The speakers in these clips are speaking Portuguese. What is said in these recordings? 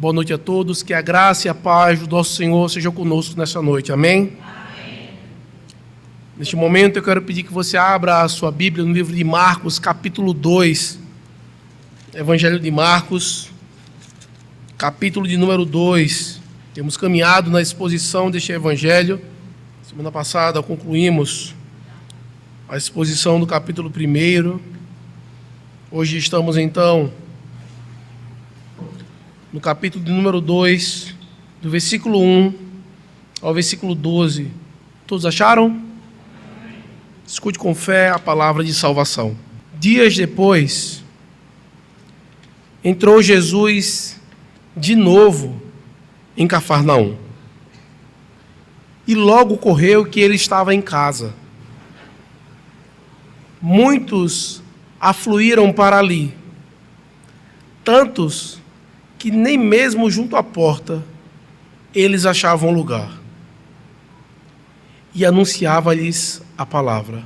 Boa noite a todos, que a graça e a paz do nosso Senhor sejam conosco nessa noite, amém? Amém. Neste momento eu quero pedir que você abra a sua Bíblia no livro de Marcos, capítulo 2, Evangelho de Marcos, capítulo de número 2. Temos caminhado na exposição deste Evangelho. Semana passada concluímos a exposição do capítulo 1. Hoje estamos então no capítulo de número 2, do versículo 1 ao versículo 12. Todos acharam? Escute com fé a palavra de salvação. Dias depois, entrou Jesus de novo em Cafarnaum. E logo ocorreu que ele estava em casa. Muitos afluíram para ali, tantos que nem mesmo junto à porta eles achavam lugar. E anunciava-lhes a palavra.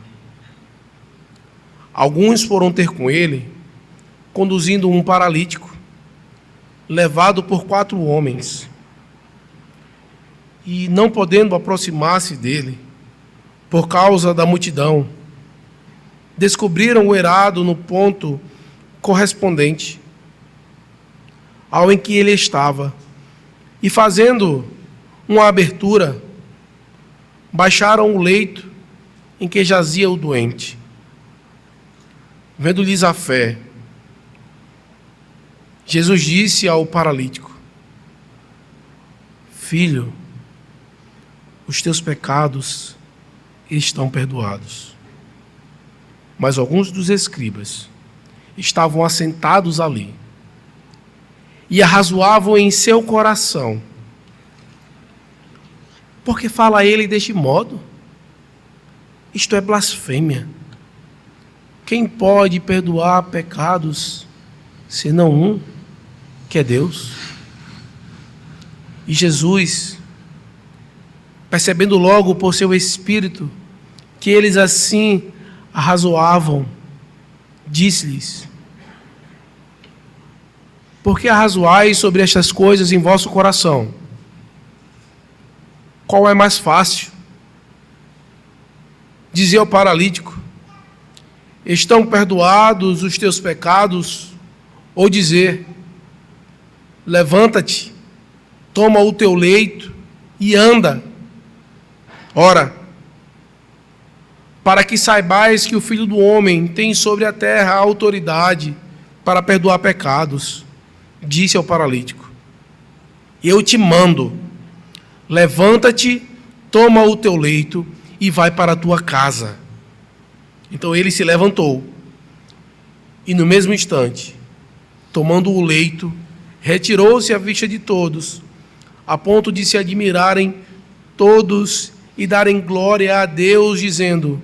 Alguns foram ter com ele, conduzindo um paralítico, levado por 4 homens. E não podendo aproximar-se dele, por causa da multidão, descobriram o eirado no ponto correspondente ao em que ele estava, e fazendo uma abertura, baixaram o leito em que jazia o doente. Vendo-lhes a fé, Jesus disse ao paralítico: Filho, os teus pecados estão perdoados. Mas alguns dos escribas estavam assentados ali e arrazoavam em seu coração: por que fala ele deste modo? Isto é blasfêmia. Quem pode perdoar pecados, senão um, que é Deus? E Jesus, percebendo logo por seu espírito que eles assim arrazoavam, disse-lhes: por que arrazoais sobre estas coisas em vosso coração? Qual é mais fácil? Dizer ao paralítico: estão perdoados os teus pecados? Ou dizer: levanta-te, toma o teu leito e anda. Ora, para que saibais que o Filho do Homem tem sobre a terra a autoridade para perdoar pecados, disse ao paralítico: eu te mando, levanta-te, toma o teu leito e vai para a tua casa. Então ele se levantou e no mesmo instante, tomando o leito, retirou-se à vista de todos, a ponto de se admirarem todos e darem glória a Deus, dizendo: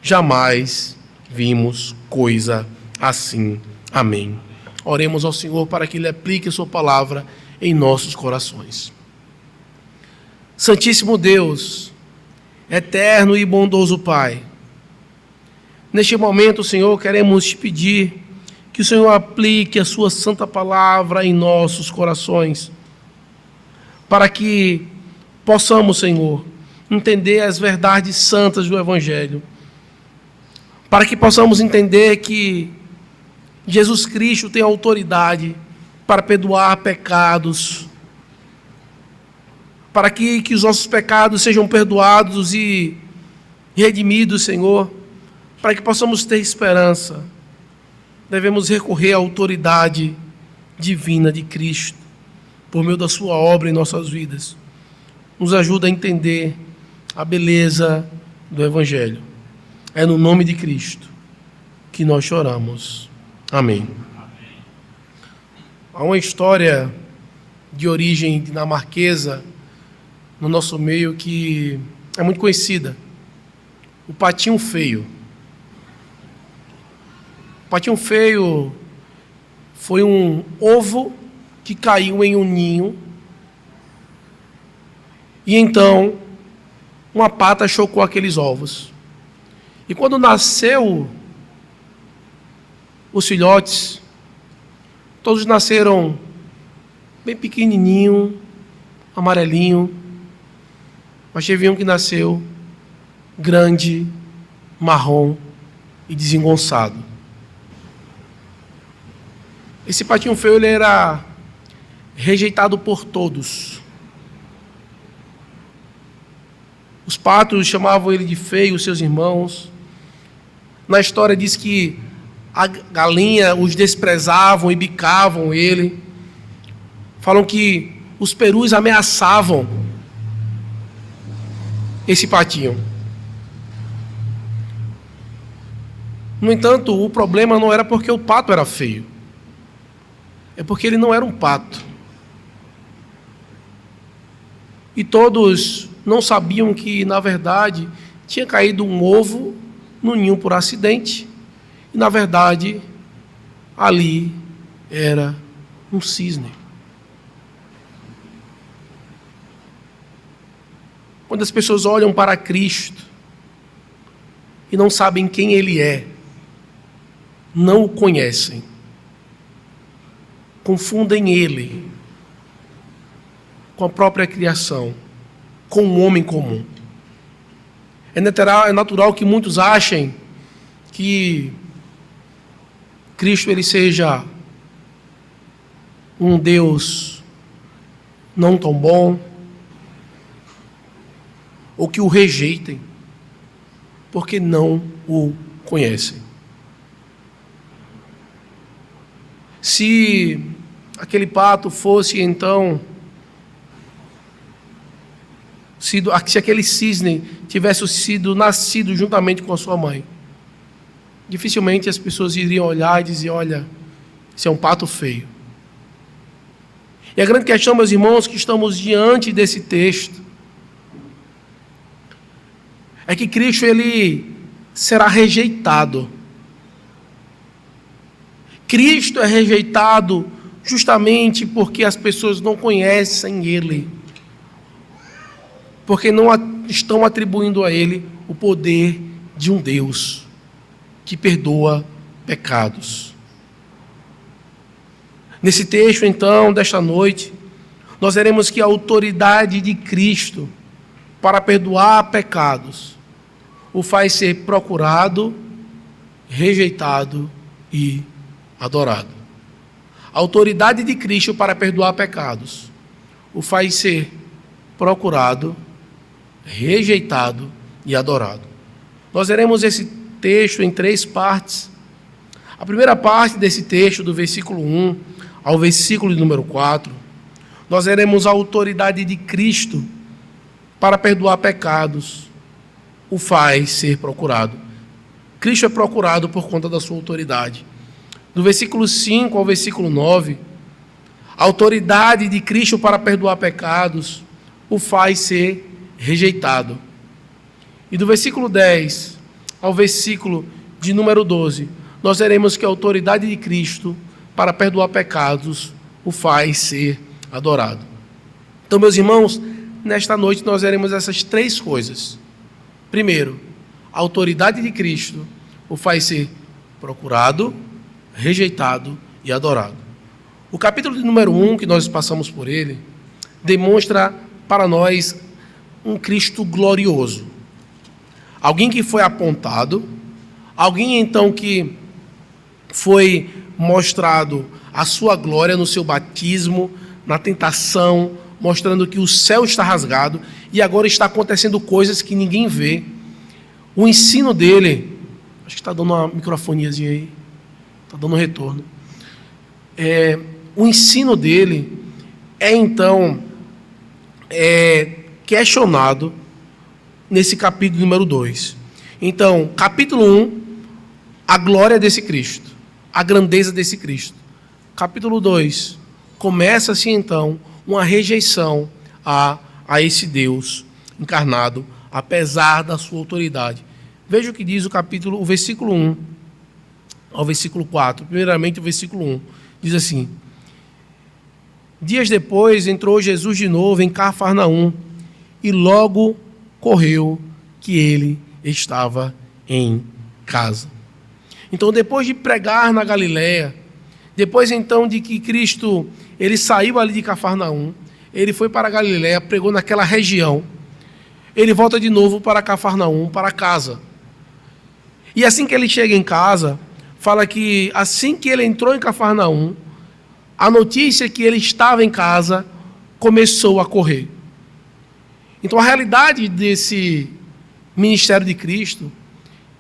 jamais vimos coisa assim. Amém. Oremos ao Senhor para que Ele aplique a sua palavra em nossos corações. Santíssimo Deus, eterno e bondoso Pai, neste momento, Senhor, queremos te pedir que o Senhor aplique a sua santa palavra em nossos corações, para que possamos, Senhor, entender as verdades santas do Evangelho, para que possamos entender que Jesus Cristo tem autoridade para perdoar pecados, para que os nossos pecados sejam perdoados e redimidos, Senhor, para que possamos ter esperança. Devemos recorrer à autoridade divina de Cristo, por meio da sua obra em nossas vidas. Nos ajuda a entender a beleza do Evangelho. É no nome de Cristo que nós choramos. Amém. Há uma história de origem dinamarquesa no nosso meio que é muito conhecida. O patinho feio. O patinho feio foi um ovo que caiu em um ninho e então uma pata chocou aqueles ovos. E quando nasceu os filhotes, todos nasceram bem pequenininho, amarelinho, mas teve um que nasceu grande, marrom e desengonçado. Esse patinho feio, ele era rejeitado por todos. Os patos chamavam ele de feio, seus irmãos. Na história diz que a galinha os desprezavam e bicavam ele. Falam que os perus ameaçavam esse patinho. No entanto, o problema não era porque o pato era feio. É porque ele não era um pato. E todos não sabiam que, na verdade, tinha caído um ovo no ninho por acidente. E, na verdade, ali era um cisne. Quando as pessoas olham para Cristo e não sabem quem Ele é, não o conhecem, confundem Ele com a própria criação, com o homem comum. É natural que muitos achem que Cristo ele seja um Deus não tão bom, ou que o rejeitem, porque não o conhecem. Se aquele pato fosse, então, se aquele cisne tivesse sido nascido juntamente com a sua mãe, dificilmente as pessoas iriam olhar e dizer, olha, esse é um pato feio. E a grande questão, meus irmãos, que estamos diante desse texto, é que Cristo ele será rejeitado. Cristo é rejeitado justamente porque as pessoas não conhecem Ele, porque não estão atribuindo a Ele o poder de um Deus que perdoa pecados. Nesse texto, então, desta noite, nós veremos que a autoridade de Cristo para perdoar pecados o faz ser procurado, rejeitado e adorado. A autoridade de Cristo para perdoar pecados o faz ser procurado, rejeitado e adorado. Nós veremos esse texto em 3 partes. A primeira parte desse texto, do versículo 1 ao versículo de número 4, nós veremos a autoridade de Cristo para perdoar pecados o faz ser procurado. Cristo é procurado por conta da sua autoridade. Do versículo 5 ao versículo 9, a autoridade de Cristo para perdoar pecados o faz ser rejeitado. E do versículo 10 ao versículo de número 12, nós veremos que a autoridade de Cristo para perdoar pecados o faz ser adorado. Então, meus irmãos, nesta noite nós veremos essas 3 coisas. Primeiro, a autoridade de Cristo o faz ser procurado, rejeitado e adorado. O capítulo de número 1, que nós passamos por ele, demonstra para nós um Cristo glorioso. Alguém que foi apontado, alguém então que foi mostrado a sua glória no seu batismo, na tentação, mostrando que o céu está rasgado e agora está acontecendo coisas que ninguém vê. O ensino dele, acho que está dando uma microfoniazinha aí, está dando um retorno. O ensino dele é então questionado nesse capítulo número 2. Então, capítulo 1, a glória desse Cristo, a grandeza desse Cristo. Capítulo 2, começa-se então uma rejeição a esse Deus encarnado, apesar da sua autoridade. Veja o que diz o versículo 1 ao versículo 4. Primeiramente, o versículo 1 diz assim: Dias depois entrou Jesus de novo em Cafarnaum e logo correu que ele estava em casa. Então, depois de pregar na Galiléia, Depois então de que Cristo ele saiu ali de Cafarnaum, ele foi para Galiléia, pregou naquela região, ele volta de novo para Cafarnaum, para casa. E assim que ele chega em casa, fala que assim que ele entrou em Cafarnaum, a notícia que ele estava em casa começou a correr. Então a realidade desse ministério de Cristo,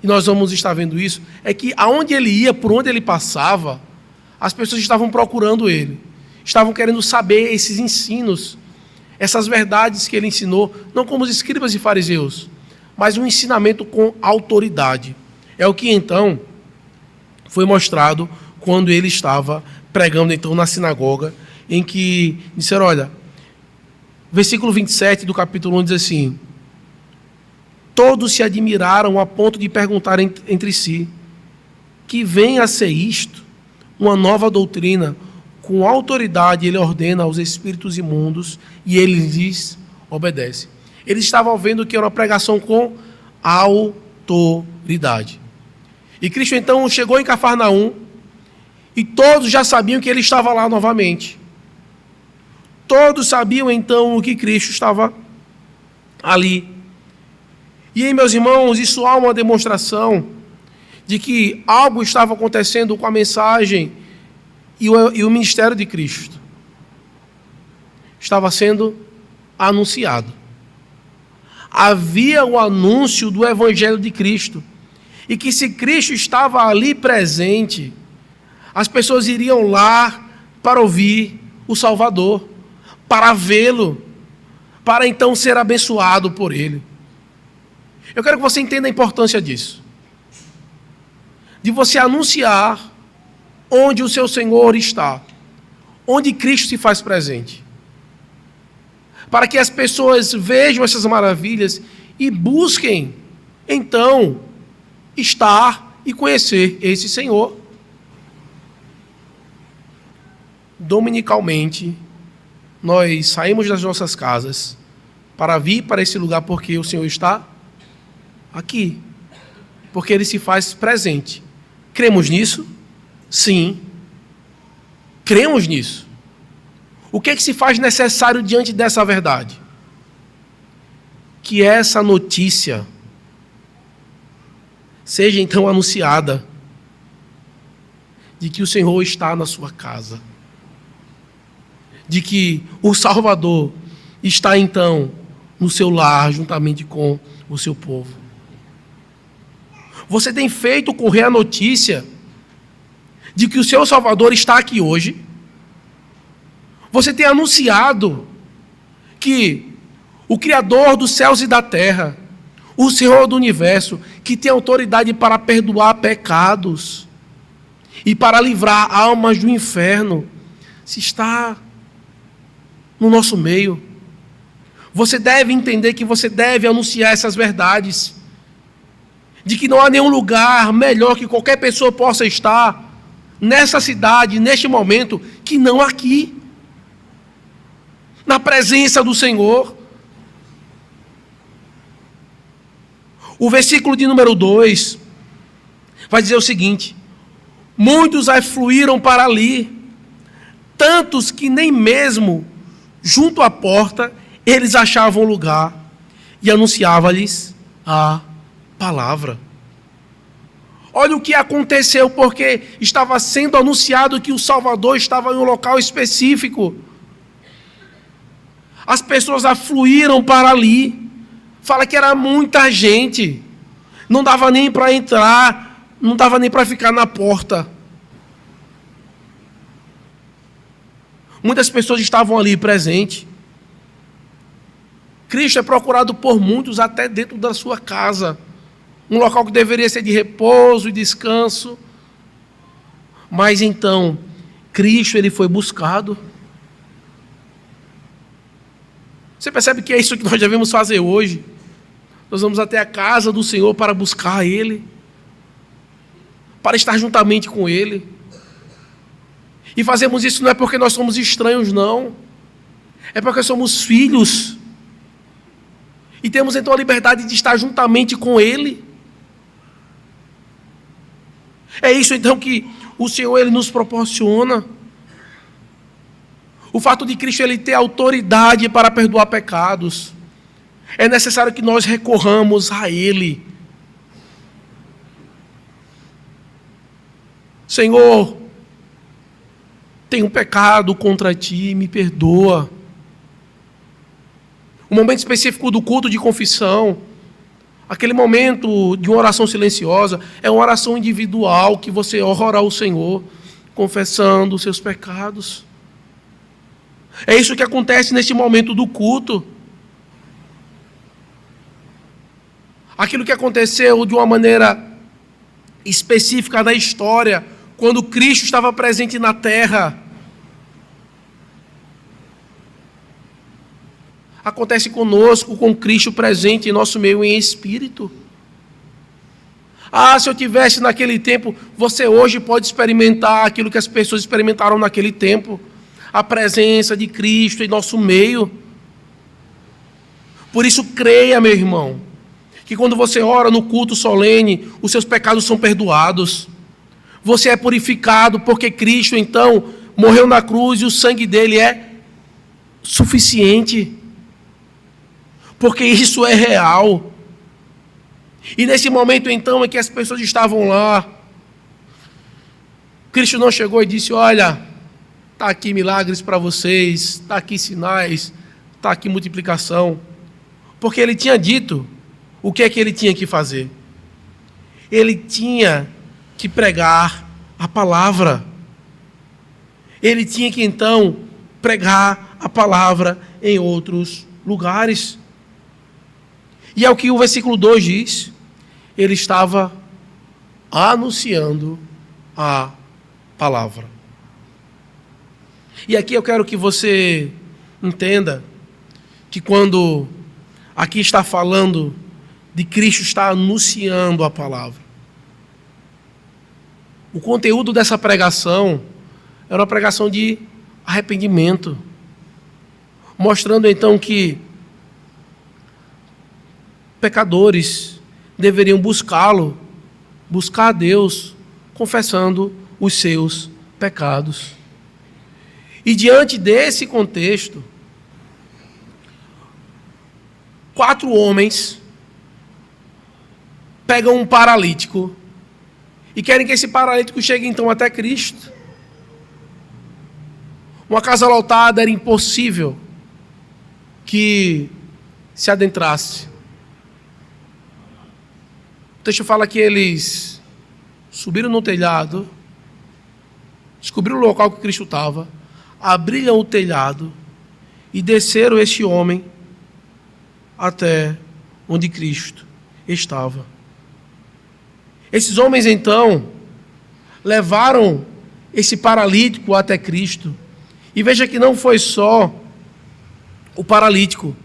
e nós vamos estar vendo isso, é que aonde ele ia, por onde ele passava, as pessoas estavam procurando ele, estavam querendo saber esses ensinos, essas verdades que ele ensinou, não como os escribas e fariseus, mas um ensinamento com autoridade. É o que então foi mostrado quando ele estava pregando então na sinagoga, em que disseram, olha, versículo 27 do capítulo 1 diz assim: todos se admiraram a ponto de perguntar entre si, que vem a ser isto? Uma nova doutrina, com autoridade ele ordena aos espíritos imundos e ele lhes obedece. Eles estavam vendo que era uma pregação com autoridade. E Cristo então chegou em Cafarnaum e todos já sabiam que ele estava lá novamente. Todos sabiam então que Cristo estava ali. E aí, meus irmãos, isso há uma demonstração de que algo estava acontecendo com a mensagem e o ministério de Cristo. Estava sendo anunciado. Havia o anúncio do Evangelho de Cristo. E que se Cristo estava ali presente, as pessoas iriam lá para ouvir o Salvador, para vê-lo, para então ser abençoado por ele. Eu quero que você entenda a importância disso. De você anunciar onde o seu Senhor está, onde Cristo se faz presente. Para que as pessoas vejam essas maravilhas e busquem, então, estar e conhecer esse Senhor. Dominicalmente, nós saímos das nossas casas para vir para esse lugar porque o Senhor está aqui, porque Ele se faz presente. Cremos nisso? Sim. Cremos nisso. O que é que se faz necessário diante dessa verdade? Que essa notícia seja então anunciada de que o Senhor está na sua casa, de que o Salvador está então no seu lar juntamente com o seu povo. Você tem feito correr a notícia de que o seu Salvador está aqui hoje? Você tem anunciado que o Criador dos céus e da terra, o Senhor do universo, que tem autoridade para perdoar pecados e para livrar almas do inferno, se está no nosso meio. Você deve entender que você deve anunciar essas verdades, de que não há nenhum lugar melhor que qualquer pessoa possa estar nessa cidade, neste momento, que não aqui, na presença do Senhor. O versículo de número 2 vai dizer o seguinte: muitos afluíram para ali, tantos que nem mesmo junto à porta eles achavam lugar, e anunciava-lhes a palavra. Olha o que aconteceu, porque estava sendo anunciado que o Salvador estava em um local específico. As pessoas afluíram para ali. Fala que era muita gente. Não dava nem para entrar, não dava nem para ficar na porta. Muitas pessoas estavam ali presentes. Cristo é procurado por muitos até dentro da sua casa. Um local que deveria ser de repouso e descanso. Mas então, Cristo ele foi buscado. Você percebe que é isso que nós devemos fazer hoje? Nós vamos até a casa do Senhor para buscar Ele, para estar juntamente com Ele. E fazemos isso não é porque nós somos estranhos, não. É porque somos filhos. E temos então a liberdade de estar juntamente com Ele. É isso então que o Senhor ele nos proporciona. O fato de Cristo ele ter autoridade para perdoar pecados. É necessário que nós recorramos a Ele. Senhor, tenho pecado contra Ti, me perdoa. O momento específico do culto de confissão, aquele momento de uma oração silenciosa, é uma oração individual que você ora ao Senhor, confessando os seus pecados. É isso que acontece neste momento do culto. Aquilo que aconteceu de uma maneira específica da história, quando Cristo estava presente na terra, acontece conosco, com Cristo presente em nosso meio em espírito. Se eu tivesse naquele tempo, você hoje pode experimentar aquilo que as pessoas experimentaram naquele tempo, a presença de Cristo em nosso meio. Por isso, creia, meu irmão, que quando você ora no culto solene, os seus pecados são perdoados. Você é purificado porque Cristo, então, morreu na cruz e o sangue dele é suficiente. Porque isso é real. E nesse momento, então, em que as pessoas estavam lá, Cristo não chegou e disse: olha, está aqui milagres para vocês, está aqui sinais, está aqui multiplicação. Porque ele tinha dito o que é que ele tinha que fazer. Ele tinha que pregar a palavra. Ele tinha que, então, pregar a palavra em outros lugares. E é o que o versículo 2 diz. Ele estava anunciando a palavra. E aqui eu quero que você entenda que quando aqui está falando de Cristo estar anunciando a palavra, o conteúdo dessa pregação era uma pregação de arrependimento, mostrando então que pecadores deveriam buscá-lo, buscar a Deus, confessando os seus pecados. E diante desse contexto, 4 homens pegam um paralítico e querem que esse paralítico chegue então até Cristo. Uma casa lotada era impossível que se adentrasse. O texto fala que eles subiram no telhado, descobriram o local que Cristo estava, abriram o telhado e desceram este homem até onde Cristo estava. Esses homens, então, levaram esse paralítico até Cristo. E veja que não foi só o paralítico,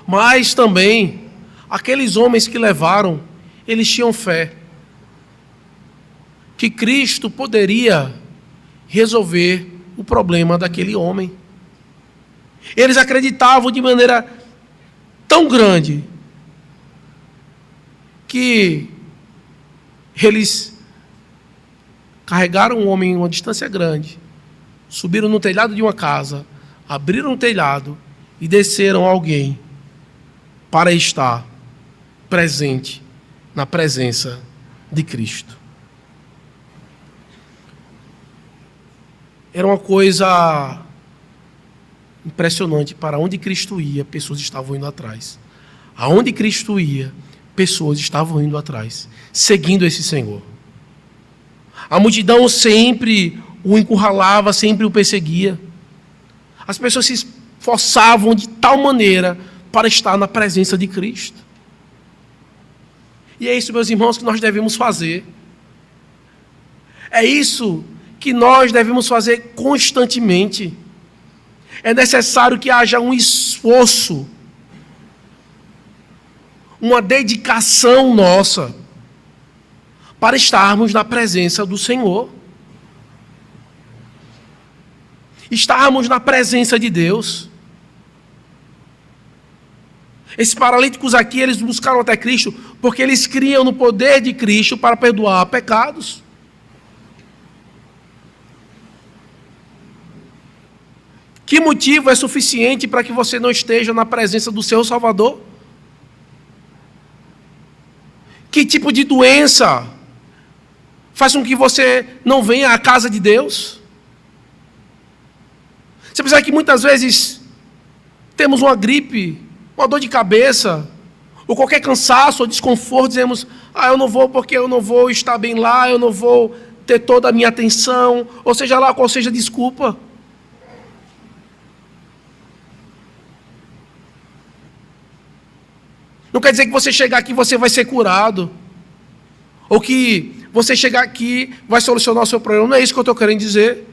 mas também aqueles homens que levaram, eles tinham fé que Cristo poderia resolver o problema daquele homem. Eles acreditavam de maneira tão grande que eles carregaram um homem em uma distância grande, subiram no telhado de uma casa, abriram o telhado e desceram alguém para estar presente na presença de Cristo. Era uma coisa impressionante. Para onde Cristo ia, pessoas estavam indo atrás. Aonde Cristo ia, pessoas estavam indo atrás, seguindo esse Senhor. A multidão sempre o encurralava, sempre o perseguia. As pessoas se esforçavam de tal maneira para estar na presença de Cristo. E é isso, meus irmãos, que nós devemos fazer. É isso que nós devemos fazer constantemente. É necessário que haja um esforço, uma dedicação nossa para estarmos na presença do Senhor. Estarmos na presença de Deus. Esses paralíticos aqui, eles buscaram até Cristo porque eles criam no poder de Cristo para perdoar pecados. Que motivo é suficiente para que você não esteja na presença do seu Salvador? Que tipo de doença faz com que você não venha à casa de Deus? Você percebe que muitas vezes temos uma gripe, uma dor de cabeça, ou qualquer cansaço ou desconforto, dizemos, eu não vou porque eu não vou estar bem lá, eu não vou ter toda a minha atenção, ou seja lá qual seja a desculpa. Não quer dizer que você chegar aqui você vai ser curado, ou que você chegar aqui vai solucionar o seu problema. Não é isso que eu estou querendo dizer.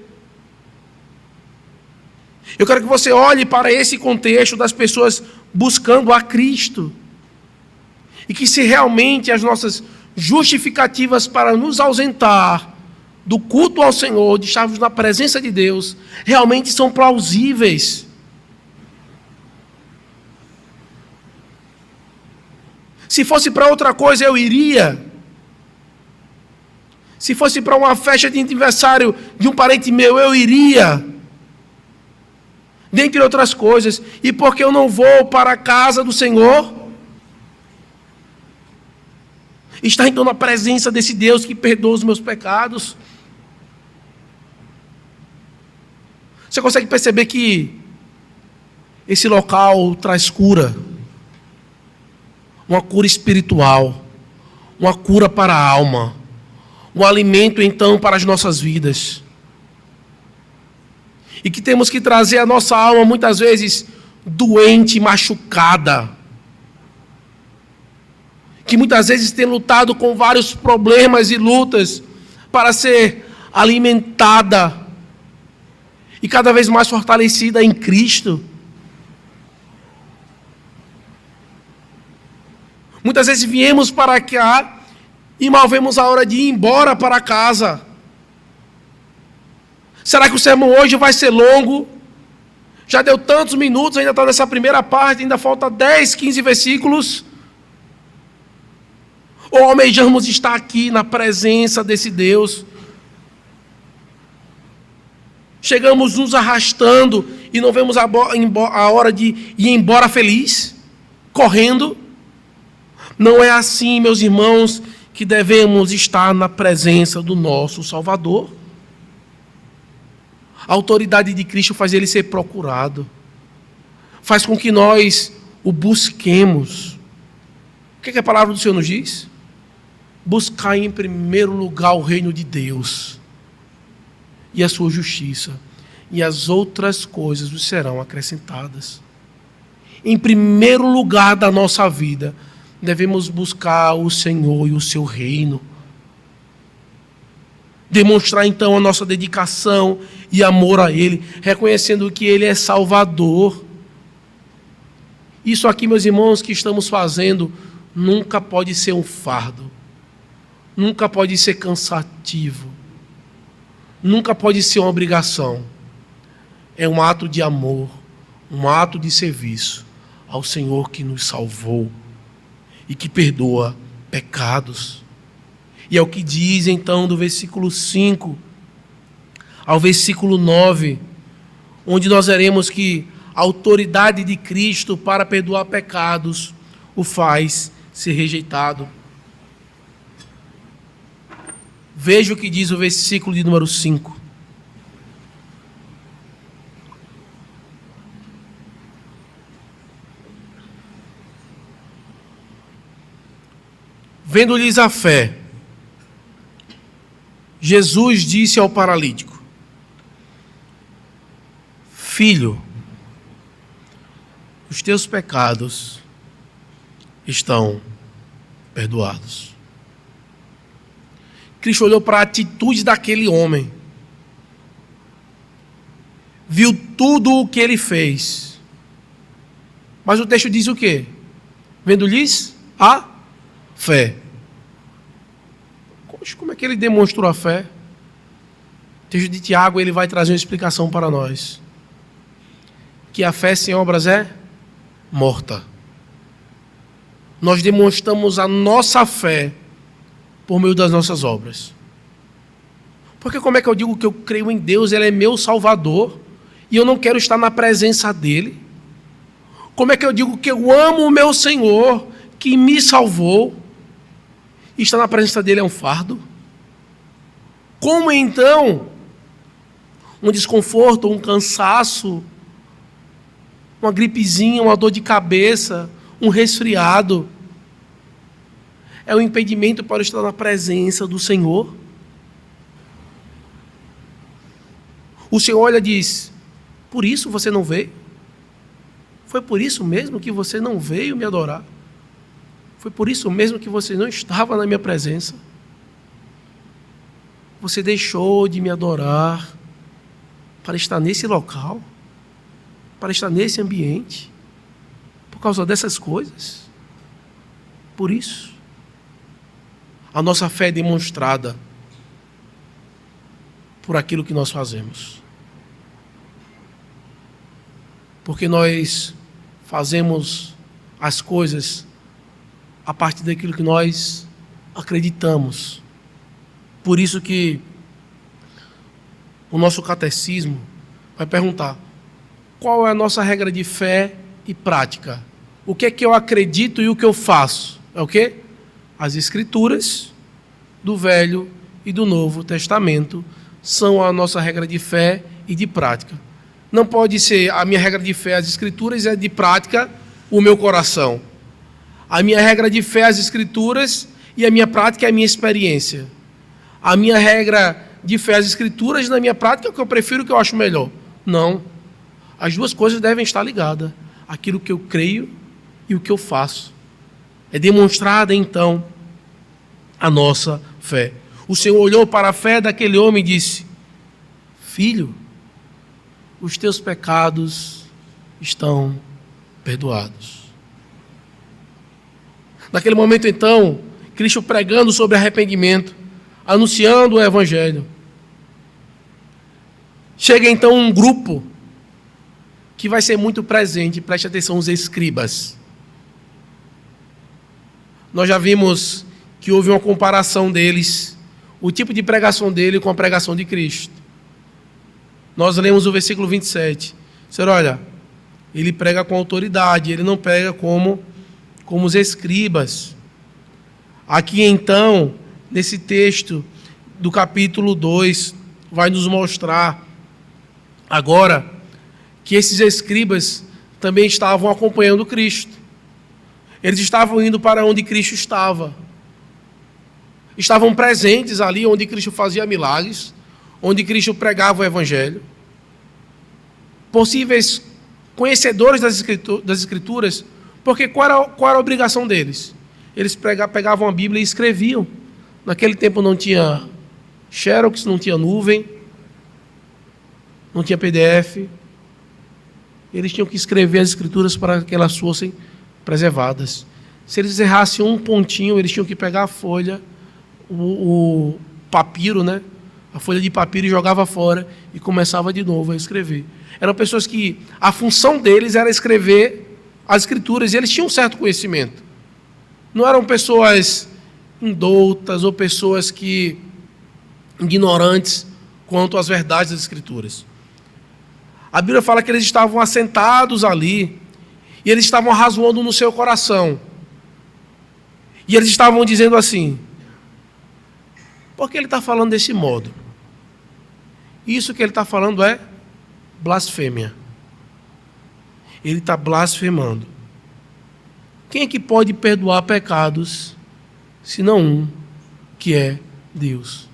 Eu quero que você olhe para esse contexto das pessoas buscando a Cristo. E que se realmente as nossas justificativas para nos ausentar do culto ao Senhor, de estarmos na presença de Deus, realmente são plausíveis. Se fosse para outra coisa, eu iria. Se fosse para uma festa de aniversário de um parente meu, eu iria. Dentre outras coisas. E porque eu não vou para a casa do Senhor? Estar então na presença desse Deus que perdoa os meus pecados. Você consegue perceber que esse local traz cura? Uma cura espiritual, uma cura para a alma, um alimento então para as nossas vidas. E que temos que trazer a nossa alma muitas vezes doente, machucada, que muitas vezes tem lutado com vários problemas e lutas para ser alimentada e cada vez mais fortalecida em Cristo. Muitas vezes viemos para cá e mal vemos a hora de ir embora para casa. Será que o sermão hoje vai ser longo? Já deu tantos minutos, ainda está nessa primeira parte, ainda falta 10, 15 versículos. Ou almejamos estar aqui na presença desse Deus? Chegamos nos arrastando e não vemos a hora de ir embora feliz, correndo? Não é assim, meus irmãos, que devemos estar na presença do nosso Salvador. A autoridade de Cristo faz ele ser procurado. Faz com que nós o busquemos. O que a palavra do Senhor nos diz? Buscar em primeiro lugar o reino de Deus e a sua justiça, e as outras coisas vos serão acrescentadas. Em primeiro lugar da nossa vida, devemos buscar o Senhor e o seu reino. Demonstrar então a nossa dedicação e amor a Ele, reconhecendo que Ele é Salvador. Isso aqui, meus irmãos, que estamos fazendo, nunca pode ser um fardo, nunca pode ser cansativo, nunca pode ser uma obrigação. É um ato de amor, um ato de serviço ao Senhor que nos salvou e que perdoa pecados. E é o que diz então do versículo 5 ao versículo 9, onde nós veremos que a autoridade de Cristo para perdoar pecados o faz ser rejeitado. Veja o que diz o versículo de número 5. Vendo-lhes a fé, Jesus disse ao paralítico: Filho, os teus pecados estão perdoados. Cristo olhou para a atitude daquele homem, viu tudo o que ele fez, mas o texto diz o quê? Vendo-lhes a fé. Como é que ele demonstrou a fé? O texto de Tiago, ele vai trazer uma explicação para nós. Que a fé sem obras é morta. Nós demonstramos a nossa fé por meio das nossas obras. Porque como é que eu digo que eu creio em Deus? Ele é meu Salvador. e eu não quero estar na presença dele? Como é que eu digo que eu amo o meu Senhor, que me salvou, e estar na presença dele é um fardo? Como então um desconforto, um cansaço, uma gripezinha, uma dor de cabeça, um resfriado é um impedimento para eu estar na presença do Senhor? O Senhor olha e diz: por isso você não veio? Foi por isso mesmo que você não veio me adorar? Foi por isso mesmo que você não estava na minha presença? Você deixou de me adorar para estar nesse local? Para estar nesse ambiente? Por causa dessas coisas? Por isso, a nossa fé é demonstrada por aquilo que nós fazemos. Porque nós fazemos as coisas a partir daquilo que nós acreditamos. Por isso que o nosso catecismo vai perguntar: qual é a nossa regra de fé e prática? O que é que eu acredito e o que eu faço? É o quê? As Escrituras do Velho e do Novo Testamento são a nossa regra de fé e de prática. Não pode ser a minha regra de fé as Escrituras e a de prática o meu coração. A minha regra de fé as Escrituras e a minha prática é a minha experiência. A minha regra de fé as Escrituras e na minha prática é o que eu prefiro, o que eu acho melhor. Não. As duas coisas devem estar ligadas. Aquilo que eu creio e o que eu faço. É demonstrada, então, a nossa fé. O Senhor olhou para a fé daquele homem e disse: filho, os teus pecados estão perdoados. Naquele momento, então, Cristo pregando sobre arrependimento, anunciando o Evangelho. Chega então um grupo que vai ser muito presente, preste atenção, os escribas. Nós já vimos que houve uma comparação deles, o tipo de pregação dele com a pregação de Cristo. Nós lemos o versículo 27. Senhor, olha, ele prega com autoridade, ele não prega como os escribas. Aqui então, nesse texto do capítulo 2, vai nos mostrar agora que esses escribas também estavam acompanhando Cristo. Eles estavam indo para onde Cristo estava. Estavam presentes ali onde Cristo fazia milagres, onde Cristo pregava o Evangelho. Possíveis conhecedores das Escrituras, porque qual era a obrigação deles? Eles pegavam a Bíblia e escreviam. Naquele tempo não tinha Xerox, não tinha nuvem, não tinha PDF. Eles tinham que escrever as Escrituras para que elas fossem preservadas. Se eles errassem um pontinho, eles tinham que pegar a folha, o papiro, né? A folha de papiro, e jogava fora e começava de novo a escrever. Eram pessoas que a função deles era escrever as Escrituras, e eles tinham um certo conhecimento. Não eram pessoas indoutas ou pessoas ignorantes quanto às verdades das Escrituras. A Bíblia fala que eles estavam assentados ali e eles estavam razoando no seu coração. E eles estavam dizendo assim: por que ele está falando desse modo? Isso que ele está falando é blasfêmia. Ele está blasfemando. Quem é que pode perdoar pecados, senão um, que é Deus?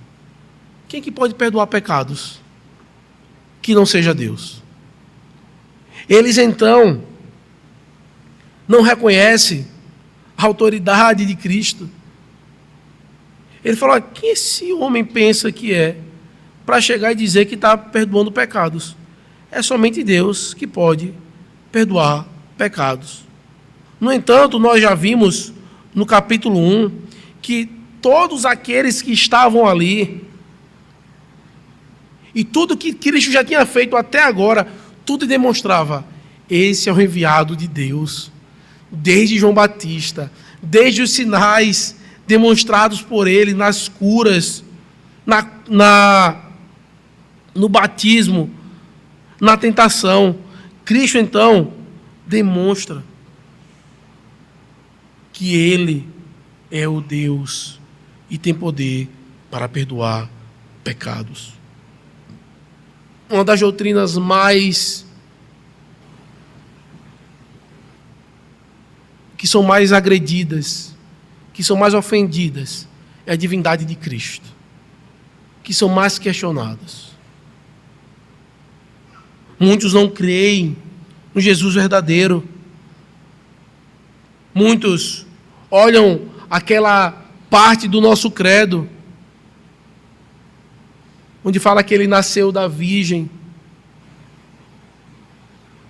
Quem é que pode perdoar pecados que não seja Deus? Eles então não reconhecem a autoridade de Cristo. Ele falou: quem esse homem pensa que é para chegar e dizer que está perdoando pecados? É somente Deus que pode perdoar pecados. No entanto, nós já vimos no capítulo 1 que todos aqueles que estavam ali e tudo que Cristo já tinha feito até agora, tudo demonstrava: esse é o enviado de Deus. Desde João Batista, desde os sinais demonstrados por ele nas curas, no batismo, na tentação. Cristo, então, demonstra que Ele é o Deus e tem poder para perdoar pecados. Uma das doutrinas que são mais agredidas, que são mais ofendidas, é a divindade de Cristo, que são mais questionadas. Muitos não creem no Jesus verdadeiro. Muitos olham aquela parte do nosso credo onde fala que ele nasceu da virgem,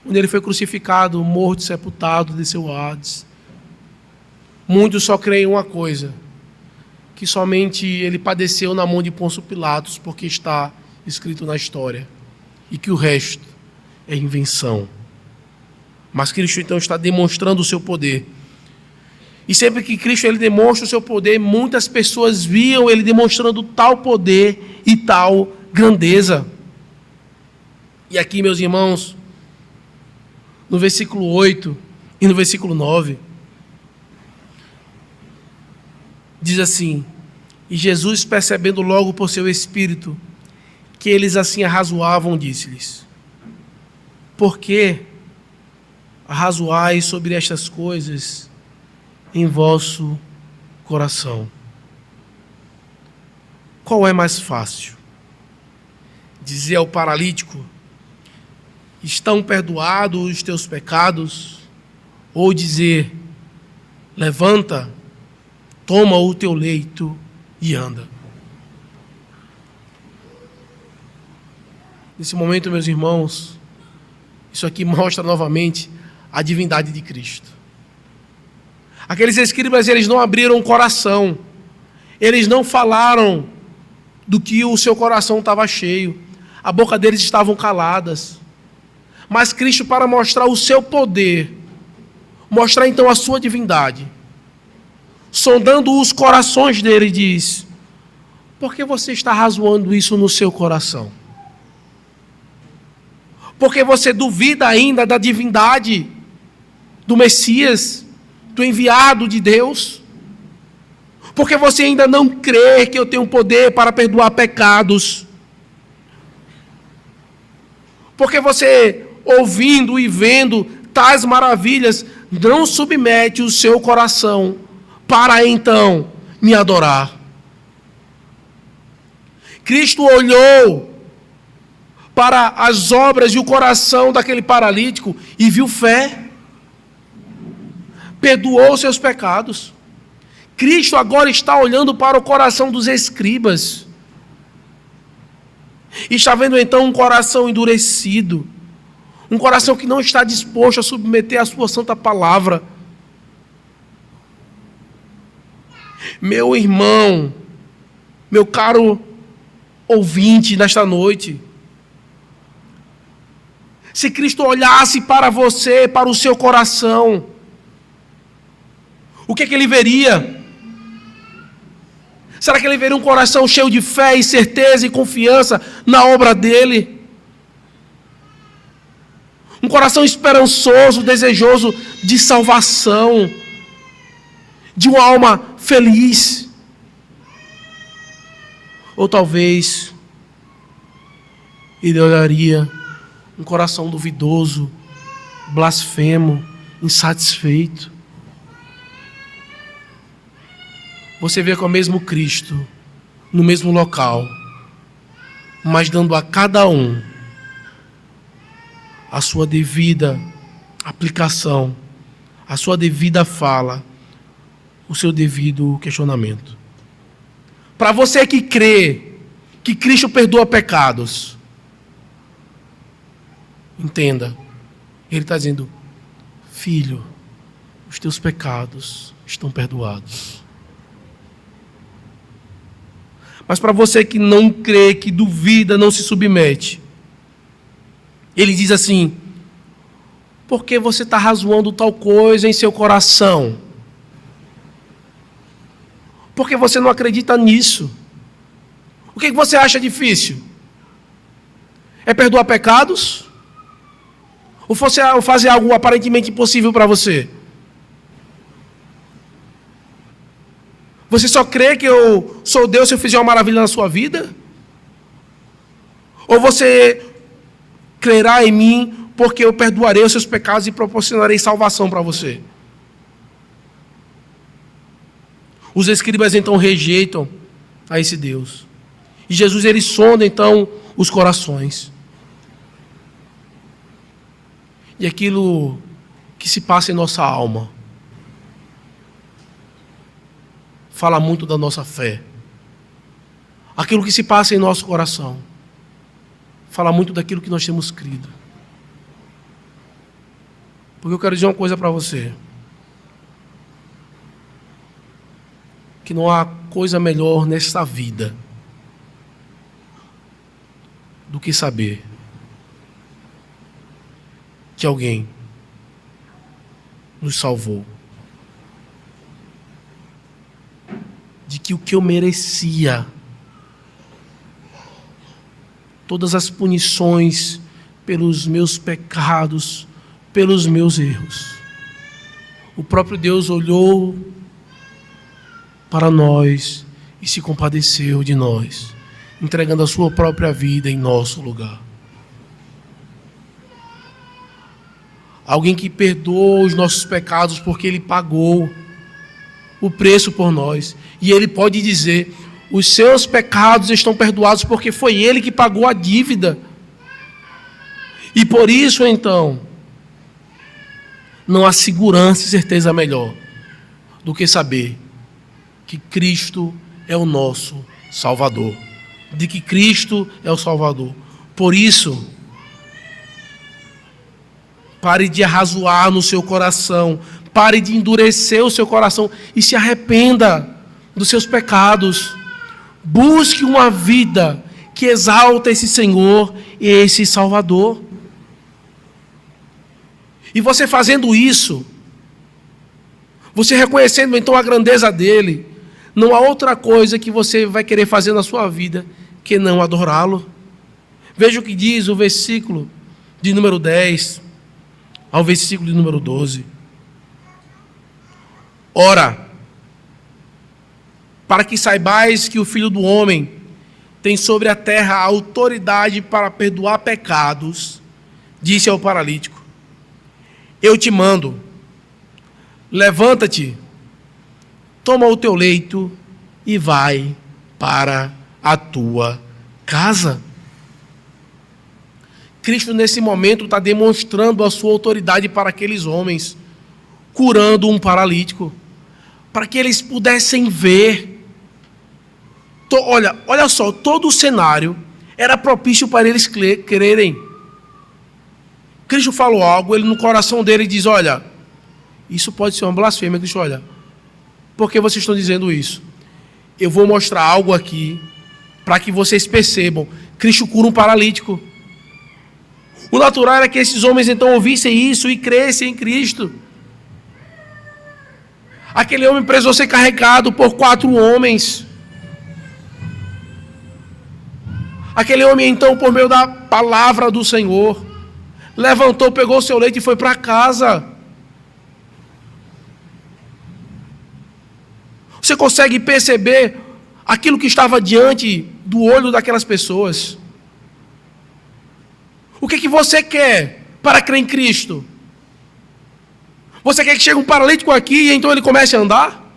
onde ele foi crucificado, morto, sepultado, desceu ao Hades. Muitos só creem uma coisa, que somente ele padeceu na mão de Pôncio Pilatos, porque está escrito na história, e que o resto é invenção. Mas Cristo então está demonstrando o seu poder. E sempre que Cristo ele demonstra o seu poder, muitas pessoas viam ele demonstrando tal poder e tal grandeza. E aqui, meus irmãos, no versículo 8 e no versículo 9, diz assim: e Jesus, percebendo logo por seu espírito que eles assim arrazoavam, disse-lhes: por que arrazoais sobre estas coisas em vosso coração? Qual é mais fácil? Dizer ao paralítico: estão perdoados os teus pecados? Ou dizer: levanta, toma o teu leito e anda? Nesse momento, meus irmãos, isso aqui mostra novamente a divindade de Cristo. Aqueles escribas, eles não abriram o coração, eles não falaram do que o seu coração estava cheio, a boca deles estavam caladas. Mas Cristo, para mostrar o seu poder, mostrar então a sua divindade, sondando os corações dele, diz: por que você está razoando isso no seu coração? Porque você duvida ainda da divindade do Messias, do enviado de Deus? Porque você ainda não crê que eu tenho poder para perdoar pecados? Porque você, ouvindo e vendo tais maravilhas, não submete o seu coração para então me adorar? Cristo olhou para as obras e o coração daquele paralítico e viu fé, perdoou seus pecados. Cristo agora está olhando para o coração dos escribas e está vendo então um coração endurecido, um coração que não está disposto a submeter a sua santa palavra. Meu irmão, meu caro ouvinte nesta noite, se Cristo olhasse para você, para o seu coração, o que ele veria? Será que ele veria um coração cheio de fé e certeza e confiança na obra dele? Um coração esperançoso, desejoso de salvação, de uma alma feliz? Ou talvez ele olharia um coração duvidoso, blasfemo, insatisfeito? Você vê que é o mesmo Cristo, no mesmo local, mas dando a cada um a sua devida aplicação, a sua devida fala, o seu devido questionamento. Para você que crê que Cristo perdoa pecados, entenda, Ele está dizendo: filho, os teus pecados estão perdoados. Mas para você que não crê, que duvida, não se submete, Ele diz assim: por que você está razoando tal coisa em seu coração? Por que você não acredita nisso? O que você acha difícil? É perdoar pecados? Ou fazer algo aparentemente impossível para você? Você só crê que eu sou Deus se eu fizer uma maravilha na sua vida? Ou você crerá em mim porque eu perdoarei os seus pecados e proporcionarei salvação para você? Os escribas então rejeitam a esse Deus. E Jesus, ele sonda então os corações. E aquilo que se passa em nossa alma fala muito da nossa fé. Aquilo que se passa em nosso coração fala muito daquilo que nós temos crido. Porque eu quero dizer uma coisa para você. Que não há coisa melhor nesta vida do que saber que alguém nos salvou. De que o que eu merecia, todas as punições pelos meus pecados, pelos meus erros, o próprio Deus olhou para nós e se compadeceu de nós, entregando a sua própria vida em nosso lugar. Alguém que perdoou os nossos pecados porque Ele pagou o preço por nós. E Ele pode dizer: os seus pecados estão perdoados porque foi Ele que pagou a dívida. E por isso, então, não há segurança e certeza melhor do que saber que Cristo é o nosso Salvador. De que Cristo é o Salvador. Por isso, pare de arrazoar no seu coração. Pare de endurecer o seu coração e se arrependa dos seus pecados. Busque uma vida que exalta esse Senhor e esse Salvador. E você fazendo isso, você reconhecendo então a grandeza dele, não há outra coisa que você vai querer fazer na sua vida que não adorá-lo. Veja o que diz o versículo de número 10 ao versículo de número 12. Ora, para que saibais que o Filho do Homem tem sobre a terra a autoridade para perdoar pecados, disse ao paralítico: eu te mando, levanta-te, toma o teu leito e vai para a tua casa. Cristo, nesse momento, está demonstrando a sua autoridade para aqueles homens, curando um paralítico, para que eles pudessem ver. Olha só, todo o cenário era propício para eles crerem. Cristo falou algo, ele no coração dele diz: olha, isso pode ser uma blasfêmia. Cristo, olha, por que vocês estão dizendo isso? Eu vou mostrar algo aqui, para que vocês percebam. Cristo cura um paralítico. O natural era que esses homens então ouvissem isso e crescem em Cristo. Aquele homem precisou ser carregado por 4 homens. Aquele homem então, por meio da palavra do Senhor, levantou, pegou o seu leite e foi para casa. Você consegue perceber aquilo que estava diante do olho daquelas pessoas? O que você quer para crer em Cristo? Você quer que chegue um paralítico aqui e então ele comece a andar?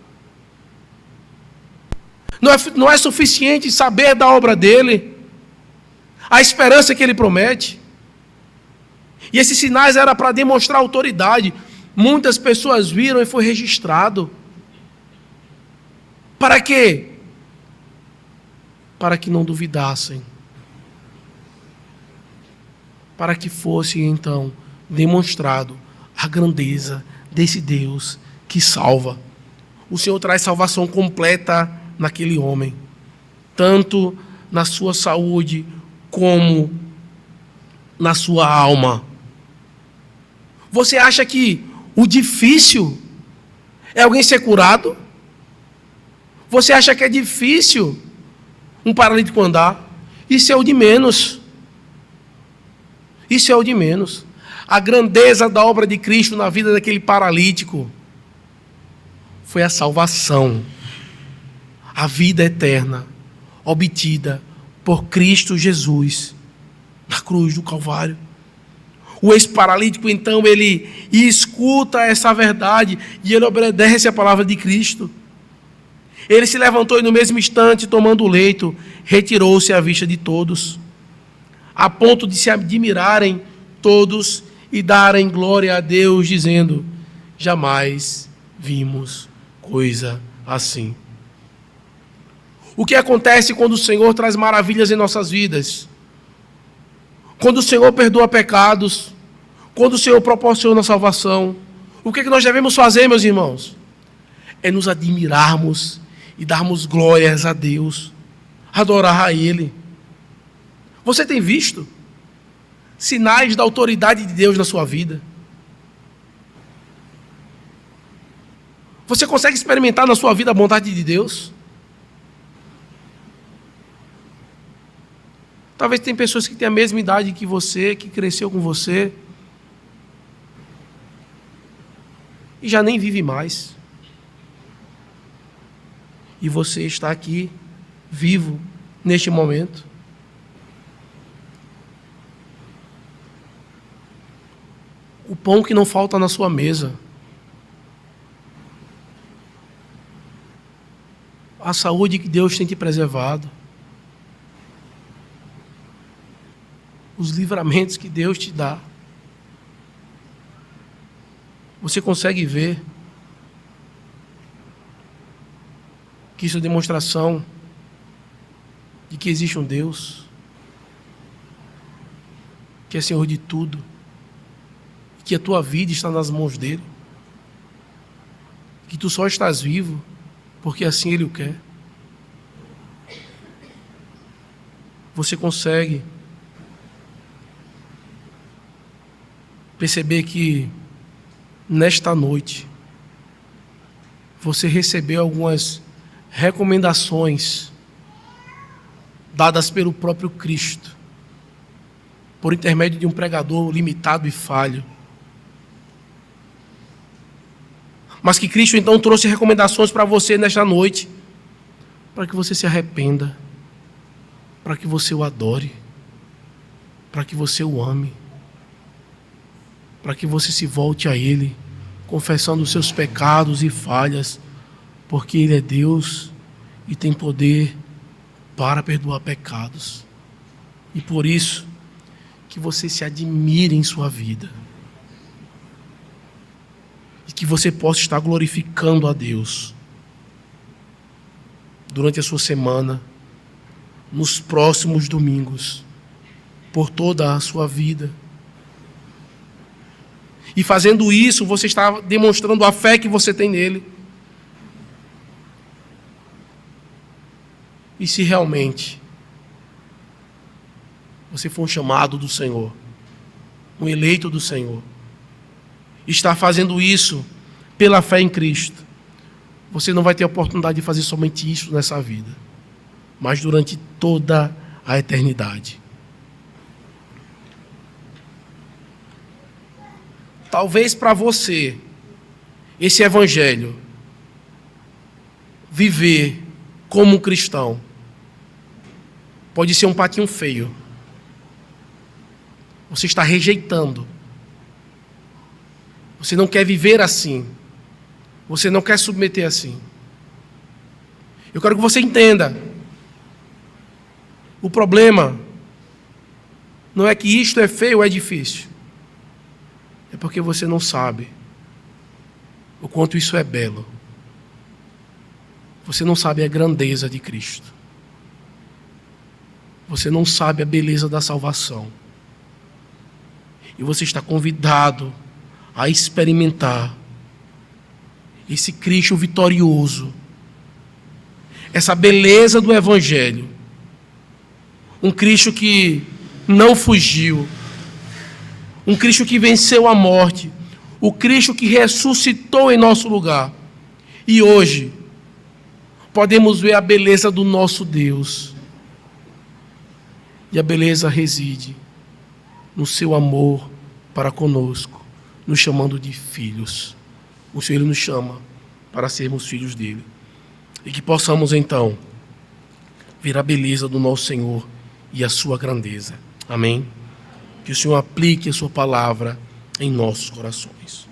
Não é suficiente saber da obra dele, a esperança que ele promete. E esses sinais eram para demonstrar autoridade. Muitas pessoas viram e foi registrado. Para quê? Para que não duvidassem. Para que fosse então demonstrado a grandeza desse Deus que salva. O Senhor traz salvação completa naquele homem, tanto na sua saúde como na sua alma. Você acha que o difícil é alguém ser curado? Você acha que é difícil um paralítico andar? Isso é o de menos. Isso é o de menos. a grandeza da obra de Cristo na vida daquele paralítico foi a salvação, a vida eterna, obtida por Cristo Jesus, na cruz do Calvário. O ex-paralítico, então, ele escuta essa verdade e ele obedece à palavra de Cristo. Ele se levantou e no mesmo instante, tomando o leito, retirou-se à vista de todos, a ponto de se admirarem todos e darem glória a Deus, dizendo: jamais vimos coisa assim. O que acontece quando o Senhor traz maravilhas em nossas vidas? Quando o Senhor perdoa pecados, quando o Senhor proporciona salvação, o que nós devemos fazer, meus irmãos? É nos admirarmos e darmos glórias a Deus, adorar a Ele. Você tem visto sinais da autoridade de Deus na sua vida? Você consegue experimentar na sua vida a bondade de Deus? Talvez tem pessoas que têm a mesma idade que você, que cresceu com você, e já nem vive mais. E você está aqui, vivo, neste momento. O pão que não falta na sua mesa. A saúde que Deus tem te preservado. Os livramentos que Deus te dá. Você consegue ver que isso é demonstração de que existe um Deus, que é Senhor de tudo, que a tua vida está nas mãos dEle, que tu só estás vivo porque assim Ele o quer. Você consegue perceber que nesta noite você recebeu algumas recomendações dadas pelo próprio Cristo, por intermédio de um pregador limitado e falho. Mas que Cristo então trouxe recomendações para você nesta noite, para que você se arrependa, para que você o adore, para que você o ame, para que você se volte a Ele, confessando os seus pecados e falhas, porque Ele é Deus e tem poder para perdoar pecados. E por isso, que você se admire em sua vida. E que você possa estar glorificando a Deus durante a sua semana, nos próximos domingos, por toda a sua vida. E fazendo isso, você está demonstrando a fé que você tem nele. E se realmente você for um chamado do Senhor, um eleito do Senhor, está fazendo isso pela fé em Cristo, você não vai ter a oportunidade de fazer somente isso nessa vida, mas durante toda a eternidade. Talvez para você, esse evangelho, viver como um cristão, pode ser um patinho feio. Você está rejeitando. Você não quer viver assim. Você não quer submeter assim. Eu quero que você entenda. O problema não é que isto é feio ou é difícil. É porque você não sabe o quanto isso é belo. Você não sabe a grandeza de Cristo. Você não sabe a beleza da salvação. E você está convidado a experimentar esse Cristo vitorioso, essa beleza do Evangelho. Um Cristo que não fugiu, um Cristo que venceu a morte, o Cristo que ressuscitou em nosso lugar. E hoje podemos ver a beleza do nosso Deus. E a beleza reside no seu amor para conosco, nos chamando de filhos. O Senhor nos chama para sermos filhos dele. E que possamos, então, ver a beleza do nosso Senhor e a sua grandeza. Amém? Que o Senhor aplique a sua palavra em nossos corações.